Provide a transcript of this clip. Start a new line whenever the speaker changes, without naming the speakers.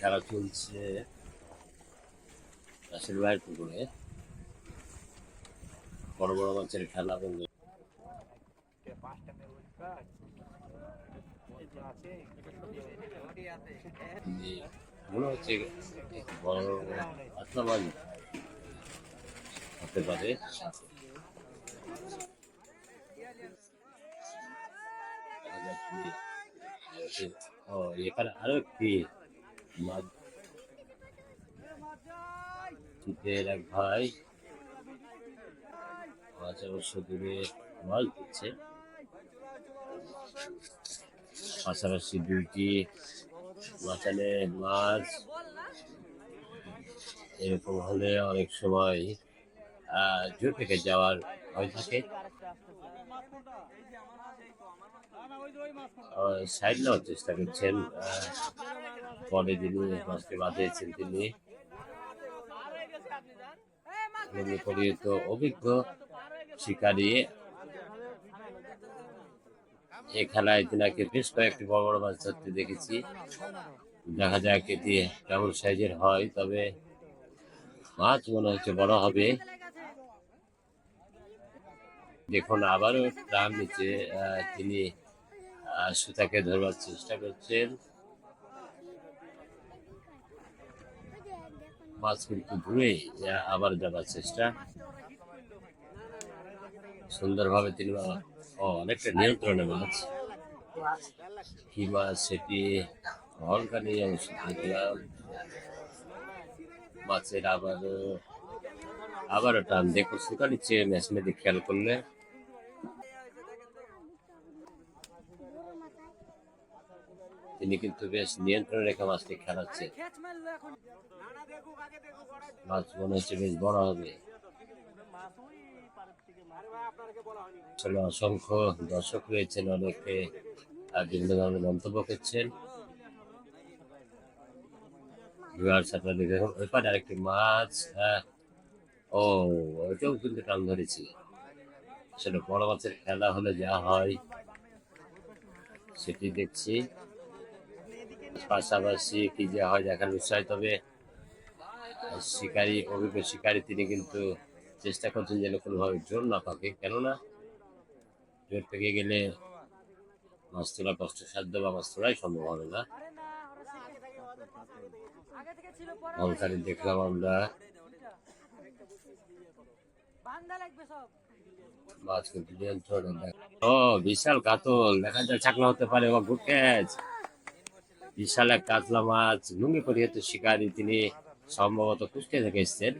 খেলা চলছে রাসেল ভাইয়ের পুকুরে। বড় বড় মাছের খেলা বন্ধু। মনে হচ্ছে বড় কাতলা মাছ হতে পারে। ও এখানে আরো একটি মাছ ছিপের এক ভাই মাছ অবশ্য দূরে মাছ দিচ্ছে। পাশাপাশি দুইটি মাচানে মাছ। এরকম হলে অনেক সময় জোর থেকে যাওয়ার ভয় থাকে। সাইড নেওয়ার চেষ্টা করছেন পরে যিনি মাছকে বাঁধিয়েছেন তিনি পরিচিত অভিজ্ঞ শিকারী। এই খেলায় তিনাকে বেশ কয়েকটি বড় বড় মাছ ধরতে দেখেছি। দেখা যাক এটি কেমন সাইজের হয়, তবে মাছ মনে হচ্ছে বড় হবে। দেখুন আবারও ট্রাম নিচে তিনি সুতাকে ধরবার চেষ্টা করছেন। মাছ কিন্তু দূরে আবার যাবার চেষ্টা সুন্দরভাবে তিনি অনেকটা নিয়ন্ত্রণে মাছ। কি মাছ সেটি হলকা নিয়ে অবশ্য দেখলাম। মাছের আবারও টান দেখো সুতা নিচ্ছে মেশিনে দিয়ে খেয়াল করলে। তিনি কিন্তু বেশ নিয়ন্ত্রণে রেখে মাছটি খেলাচ্ছে। মাছ মনে হচ্ছে বেশ বড় হবে। আসলে অসংখ্য দর্শক রয়েছেন, অনেকে বিভিন্ন ধরনের মন্তব্য করছেন। আপনারা দেখুন ওইপারে আরেকটি মাছ। ও ওইটাও কিন্তু টান ধরেছি। আসলে বড় মাছের খেলা হলে যা হয় সেটি দেখছি। পাশাপাশি কি যে হয় দেখার উৎসাহ। তবে শিকারী অভিজ্ঞ শিকারী তিনি কিন্তু চেষ্টা করছেন যেন কোনোভাবে জোর না পাকে, কেননা জোর পেকে গেলে মাছ তোলা কষ্টসাধ্য বা মাছ তোলাই সম্ভব হবে না। অলকারি দেখলাম আমরা মাছ কিন্তু নিয়ন্ত্রণে। ও বিশাল কাতল, দেখা যায় চাকলা হতে পারে বা গুড ক্যাচ। বিশাল এক কাতলা মাছ, লুঙ্গি পরিহিত শিকারী, তিনি সম্ভবত কুষ্টিয়া থেকে এসছেন।